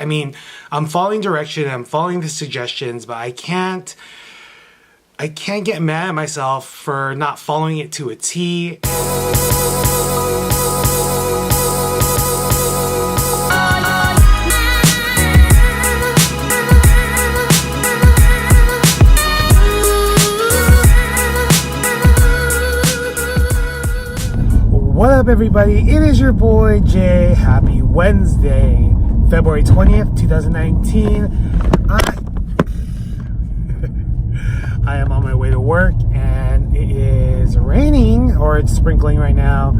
I mean, I'm following direction, I'm following the suggestions, but I can't get mad at myself for not following it to a T. What up, everybody? It is your boy Jay. Happy Wednesday, February 20th, 2019. I am on my way to work, and it is raining, or it's sprinkling right now.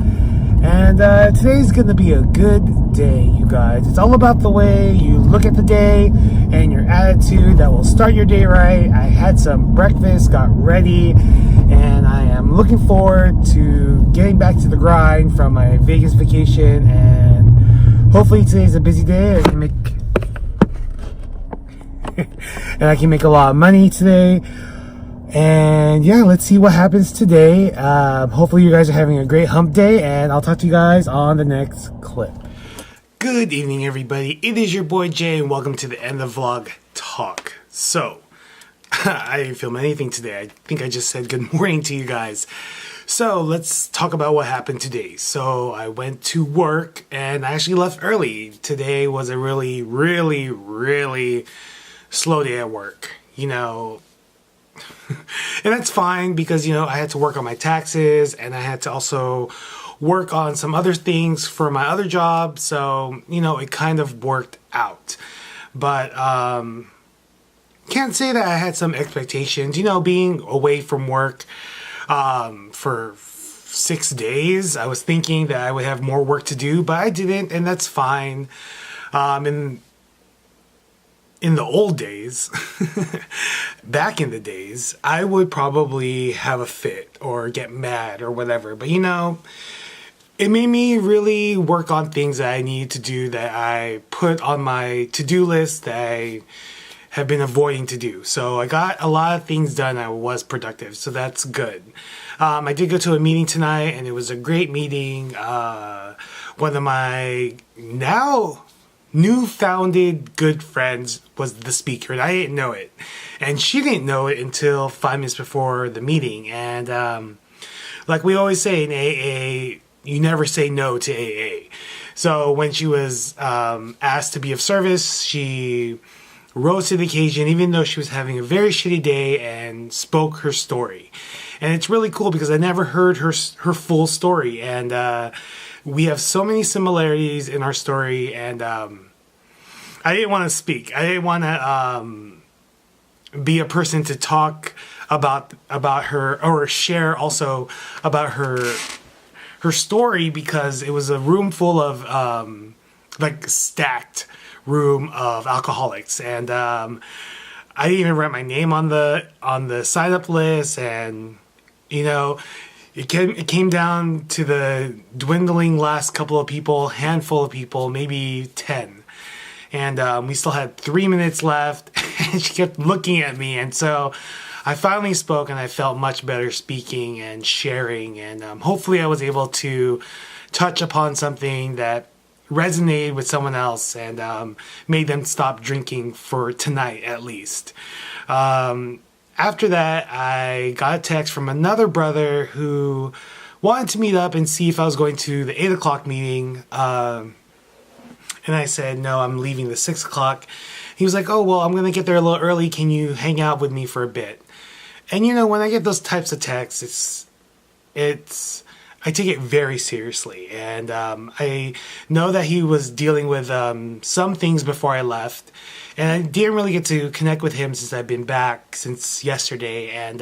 And today's going to be a good day, you guys. It's all about the way you look at the day and your attitude that will start your day right. I had some breakfast, got ready, and I am looking forward to getting back to the grind from my Vegas vacation. And hopefully today's a busy day. I can make a lot of money today. And yeah, let's see what happens today. Hopefully you guys are having a great hump day, and I'll talk to you guys on the next clip. Good evening, everybody. It is your boy Jay, and welcome to the end of vlog talk. So, I didn't film anything today. I think I just said good morning to you guys. So let's talk about what happened today. So I went to work, and I actually left early. Today was a really, really, really slow day at work. And that's fine because, I had to work on my taxes, and I had to also work on some other things for my other job. So, it kind of worked out. But, can't say that I had some expectations, being away from work, for 6 days. I was thinking that I would have more work to do, but I didn't, and that's fine. In the old days, back in the days, I would probably have a fit or get mad or whatever. But it made me really work on things that I needed to do, that I put on my to-do list that I have been avoiding to do. So I got a lot of things done. I was productive, so that's good. I did go to a meeting tonight, and it was a great meeting. One of my now new-founded good friends was the speaker, and I didn't know it. And she didn't know it until 5 minutes before the meeting. And like we always say in AA, you never say no to AA. So when she was asked to be of service, she rose to the occasion, even though she was having a very shitty day, and spoke her story. And it's really cool because I never heard her full story. And we have so many similarities in our story, and I didn't want to speak. I didn't want to be a person to talk about her, or share also about her story, because it was a room full of stacked room of alcoholics, and I didn't even write my name on the sign up list, and It came down to the dwindling last couple of people, handful of people, maybe 10. And we still had 3 minutes left, and she kept looking at me. And so I finally spoke, and I felt much better speaking and sharing. And hopefully I was able to touch upon something that resonated with someone else, and made them stop drinking for tonight at least. After that, I got a text from another brother who wanted to meet up and see if I was going to the 8 o'clock meeting. And I said, no, I'm leaving the 6 o'clock. He was like, oh, well, I'm going to get there a little early. Can you hang out with me for a bit? And, when I get those types of texts, I take it very seriously. And I know that he was dealing with some things before I left. And I didn't really get to connect with him since I've been back since yesterday. And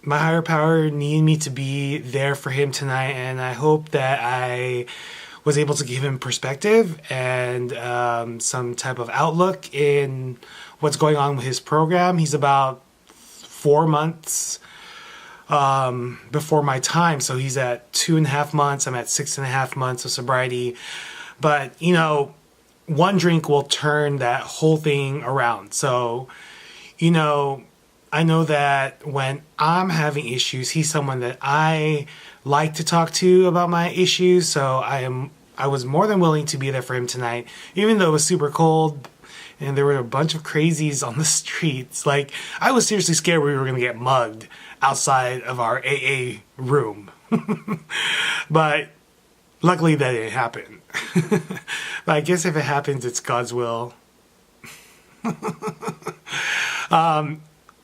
my higher power needed me to be there for him tonight. And I hope that I was able to give him perspective and some type of outlook in what's going on with his program. He's about 4 months before my time. So he's at 2.5 months. I'm at 6.5 months of sobriety. But, one drink will turn that whole thing around. So, I know that when I'm having issues, he's someone that I like to talk to about my issues. So I am I was more than willing to be there for him tonight, even though it was super cold and there were a bunch of crazies on the streets. Like, I was seriously scared we were going to get mugged outside of our AA room. But luckily that didn't happen. But I guess if it happens, it's God's will.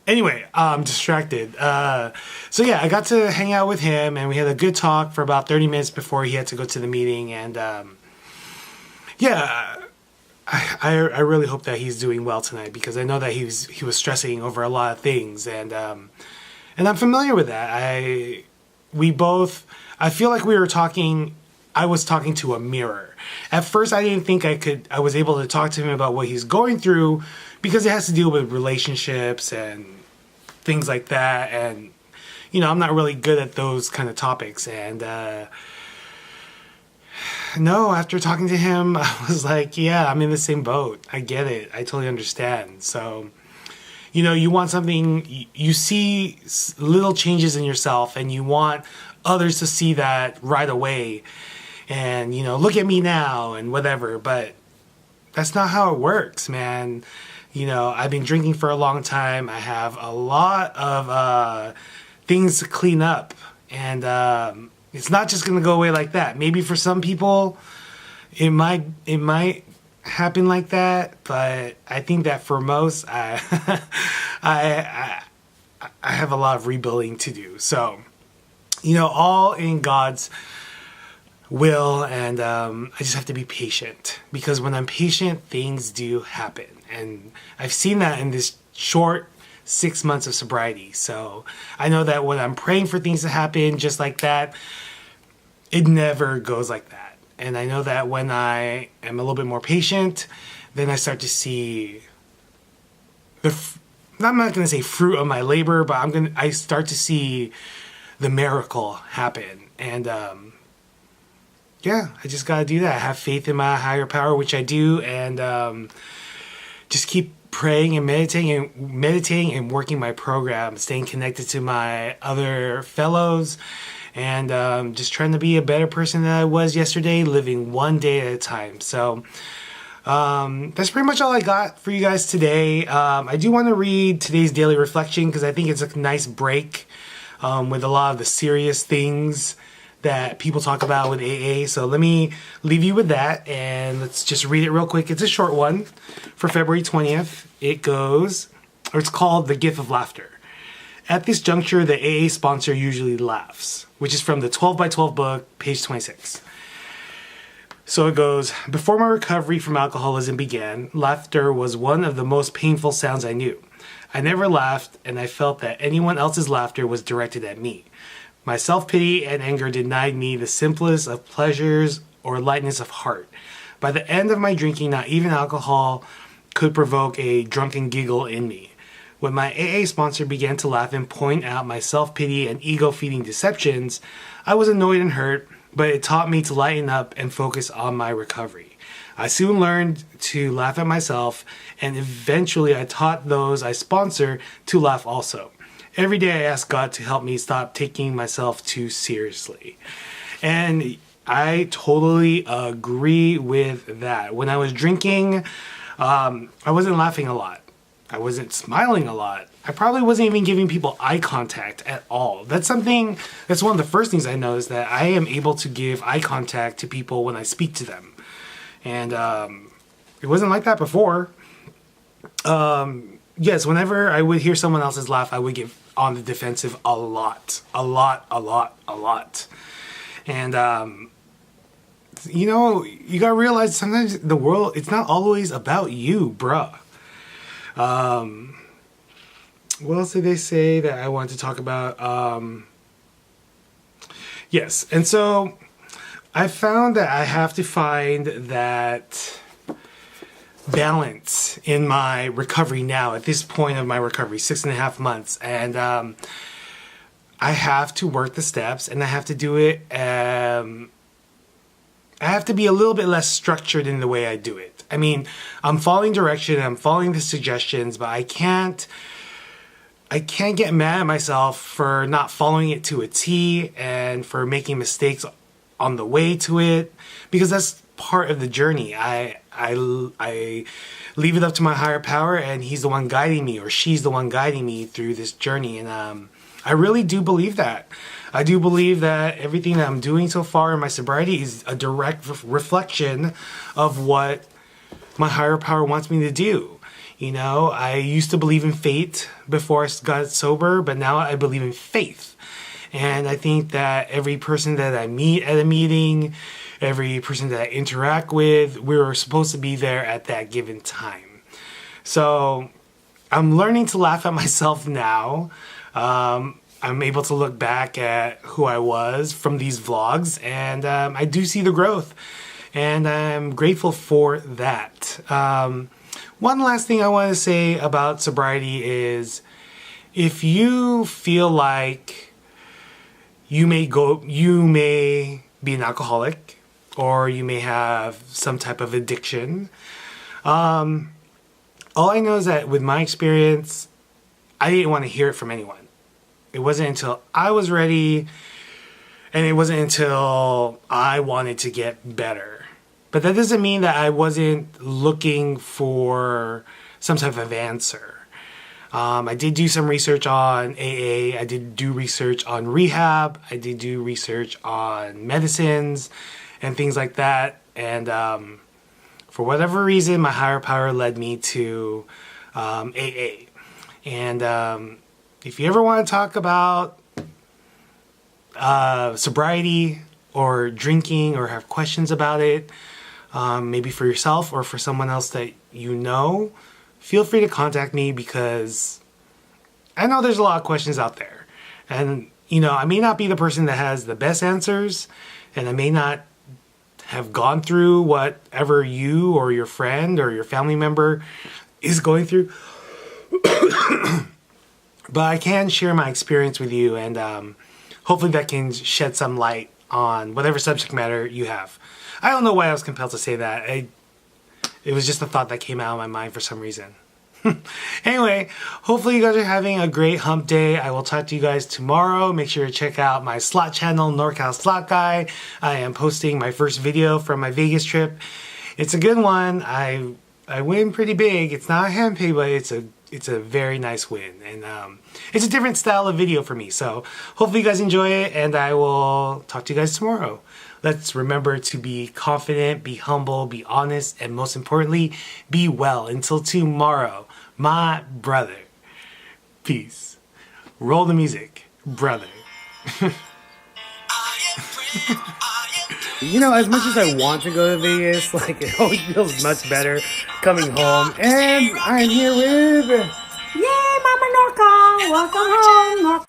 Anyway, I'm distracted. So yeah, I got to hang out with him, and we had a good talk for about 30 minutes before he had to go to the meeting. And yeah, I really hope that he's doing well tonight, because I know that he was stressing over a lot of things, and I'm familiar with that. I feel like we were talking. I was talking to a mirror. At first, I didn't think I was able to talk to him about what he's going through, because it has to deal with relationships and things like that. And, I'm not really good at those kind of topics. And, no, after talking to him, I was like, yeah, I'm in the same boat. I get it. I totally understand. So, you want something, you see little changes in yourself, and you want others to see that right away. And, look at me now and whatever. But that's not how it works, man. I've been drinking for a long time. I have a lot of things to clean up. And it's not just going to go away like that. Maybe for some people, it might happen like that. But I think that for most, I have a lot of rebuilding to do. So, all in God's will, and I just have to be patient, because when I'm patient, things do happen. And I've seen that in this short 6 months of sobriety. So I know that when I'm praying for things to happen just like that, it never goes like that. And I know that when I am a little bit more patient, then I start to see I'm not going to say fruit of my labor, but I start to see the miracle happen. And yeah, I just got to do that. I have faith in my higher power, which I do, and just keep praying and meditating and working my program, staying connected to my other fellows, and just trying to be a better person than I was yesterday, living one day at a time. So that's pretty much all I got for you guys today. I do want to read today's daily reflection, because I think it's a nice break with a lot of the serious things that people talk about with AA. So let me leave you with that, and let's just read it real quick. It's a short one for February 20th. It's called The Gift of Laughter. At this juncture, the AA sponsor usually laughs, which is from the 12 by 12 book, page 26. So it goes, before my recovery from alcoholism began, laughter was one of the most painful sounds I knew. I never laughed, and I felt that anyone else's laughter was directed at me. My self-pity and anger denied me the simplest of pleasures or lightness of heart. By the end of my drinking, not even alcohol could provoke a drunken giggle in me. When my AA sponsor began to laugh and point out my self-pity and ego-feeding deceptions, I was annoyed and hurt, but it taught me to lighten up and focus on my recovery. I soon learned to laugh at myself, and eventually I taught those I sponsor to laugh also. Every day I ask God to help me stop taking myself too seriously. And I totally agree with that. When I was drinking, I wasn't laughing a lot. I wasn't smiling a lot. I probably wasn't even giving people eye contact at all. That's one of the first things I noticed, that I am able to give eye contact to people when I speak to them. And it wasn't like that before. Yes, whenever I would hear someone else's laugh, I would get on the defensive a lot. And, you gotta realize sometimes the world, it's not always about you, bruh. What else did they say that I wanted to talk about? Yes, and so I found that I have to find that balance in my recovery now, at this point of my recovery, 6.5 months. And I have to work the steps, and I have to do it. I have to be a little bit less structured in the way I do it. I mean, I'm following direction, I'm following the suggestions, but I can't get mad at myself for not following it to a T and for making mistakes on the way to it, because that's part of the journey. I leave it up to my higher power, and he's the one guiding me, or she's the one guiding me through this journey. And I really do believe that. I do believe that everything that I'm doing so far in my sobriety is a direct reflection of what my higher power wants me to do. You know, I used to believe in fate before I got sober, but now I believe in faith. And I think that every person that I meet at a meeting, every person that I interact with, we're supposed to be there at that given time. So I'm learning to laugh at myself now. I'm able to look back at who I was from these vlogs, and I do see the growth, and I'm grateful for that. One last thing I want to say about sobriety is, if you feel like you may be an alcoholic, or you may have some type of addiction, all I know is that with my experience, I didn't want to hear it from anyone. It wasn't until I was ready, and it wasn't until I wanted to get better. But that doesn't mean that I wasn't looking for some type of answer. I did do some research on AA. I did do research on rehab. I did do research on medicines and things like that. And for whatever reason, my higher power led me to AA. And if you ever want to talk about sobriety or drinking, or have questions about it, maybe for yourself or for someone else that you know, feel free to contact me, because I know there's a lot of questions out there. And, you know, I may not be the person that has the best answers, and I may not have gone through whatever you or your friend or your family member is going through. But I can share my experience with you, and hopefully that can shed some light on whatever subject matter you have. I don't know why I was compelled to say that. It was just a thought that came out of my mind for some reason. Anyway, hopefully you guys are having a great hump day. I will talk to you guys tomorrow. Make sure to check out my slot channel, NorCal Slot Guy. I am posting my first video from my Vegas trip. It's a good one. I win pretty big. It's not a hand pay, but it's a very nice win. And it's a different style of video for me. So hopefully you guys enjoy it, and I will talk to you guys tomorrow. Let's remember to be confident, be humble, be honest, and most importantly, be well. Until tomorrow, my brother. Peace. Roll the music, brother. You know, as much as I want to go to Vegas, like, it always feels much better coming home. And I'm here with... Yay, Mama NorCal! Welcome home, NorCal!